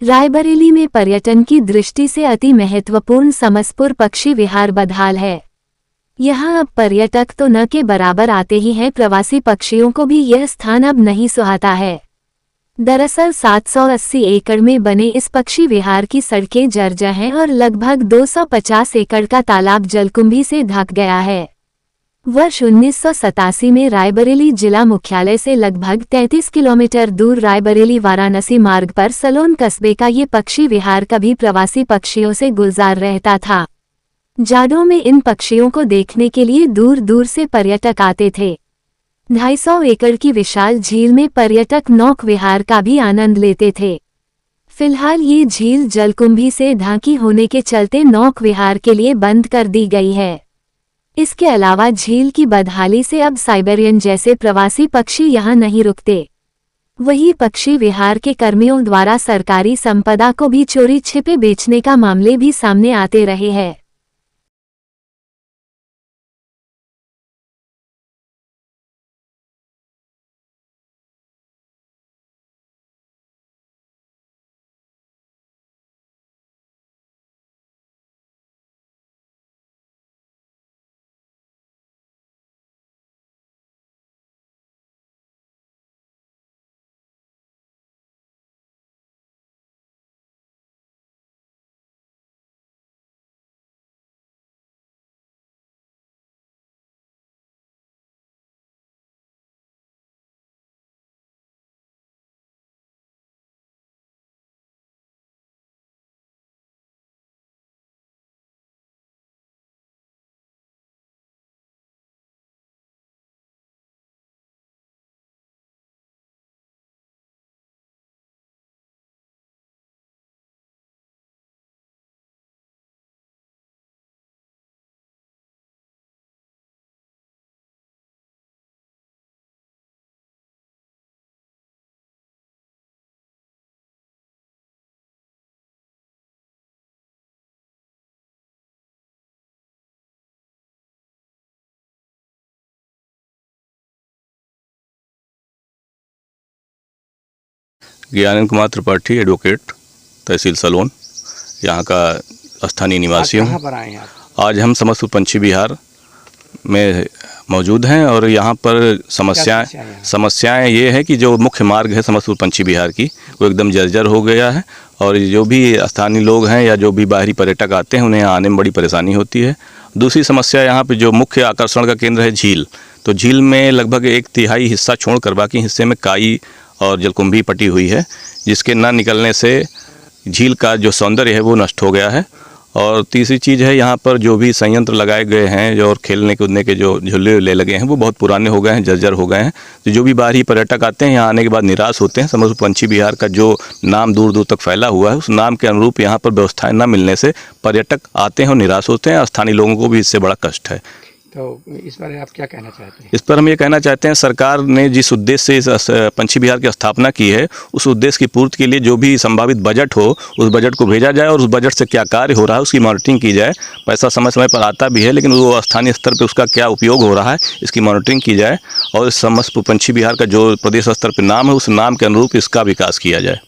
रायबरेली में पर्यटन की दृष्टि से अति महत्वपूर्ण समसपुर पक्षी विहार बदहाल है। यहाँ अब पर्यटक तो न के बराबर आते ही हैं, प्रवासी पक्षियों को भी यह स्थान अब नहीं सुहाता है। दरअसल 780 एकड़ में बने इस पक्षी विहार की सड़कें जर्जर हैं और लगभग 250 एकड़ का तालाब जलकुंभी से ढक गया है। वर्ष 1987 में रायबरेली जिला मुख्यालय से लगभग 33 किलोमीटर दूर रायबरेली वाराणसी मार्ग पर सलोन कस्बे का ये पक्षी विहार कभी प्रवासी पक्षियों से गुलजार रहता था। जाड़ों में इन पक्षियों को देखने के लिए दूर दूर से पर्यटक आते थे। 250 एकड़ की विशाल झील में पर्यटक नौक विहार का भी आनंद लेते थे। फिलहाल ये झील जलकुंभी से ढांकी होने के चलते नौक विहार के लिए बंद कर दी गई है। इसके अलावा झील की बदहाली से अब साइबेरियन जैसे प्रवासी पक्षी यहाँ नहीं रुकते। वहीं पक्षी विहार के कर्मियों द्वारा सरकारी संपदा को भी चोरी छिपे बेचने का मामले भी सामने आते रहे हैं। ज्ञानंद कुमार त्रिपाठी, एडवोकेट, तहसील सलोन, यहाँ का स्थानीय निवासी हूँ। आज हम समस्तपुर पंछी विहार में मौजूद हैं और यहाँ पर समस्याएं ये है कि जो मुख्य मार्ग है समस्तपुर पंछी विहार की वो एकदम जर्जर हो गया है और जो भी स्थानीय लोग हैं या जो भी बाहरी पर्यटक आते हैं उन्हें आने में बड़ी परेशानी होती है। दूसरी समस्या यहाँ पे जो मुख्य आकर्षण का केंद्र है झील, तो झील में लगभग 1/3 हिस्सा छोड़कर बाकी हिस्से में काई और जलकुंभी पटी हुई है, जिसके न निकलने से झील का जो सौंदर्य है वो नष्ट हो गया है। और तीसरी चीज़ है यहाँ पर जो भी संयंत्र लगाए गए हैं और खेलने कूदने के जो झूले लगे हैं वो बहुत पुराने हो गए हैं, जर्जर हो गए हैं। तो जो भी बाहरी पर्यटक आते हैं यहाँ आने के बाद निराश होते हैं। समस्तपुर पंछी विहार का जो नाम दूर दूर तक फैला हुआ है उस नाम के अनुरूप यहाँ पर व्यवस्थाएं न मिलने से पर्यटक आते हैं और निराश होते हैं। स्थानीय लोगों को भी इससे बड़ा कष्ट है। तो इस पर आप क्या कहना चाहते हैं? इस पर हम ये कहना चाहते हैं सरकार ने जिस उद्देश्य से इस पंछी विहार की स्थापना की है उस उद्देश्य की पूर्ति के लिए जो भी संभावित बजट हो उस बजट को भेजा जाए और उस बजट से क्या कार्य हो रहा है उसकी मॉनिटरिंग की जाए। पैसा समय समय पर आता भी है लेकिन वो स्थानीय स्तर पर उसका क्या उपयोग हो रहा है इसकी मॉनिटरिंग की जाए और समस्तपुर पंछी विहार का जो प्रदेश स्तर पर नाम है उस नाम के अनुरूप इसका विकास किया जाए।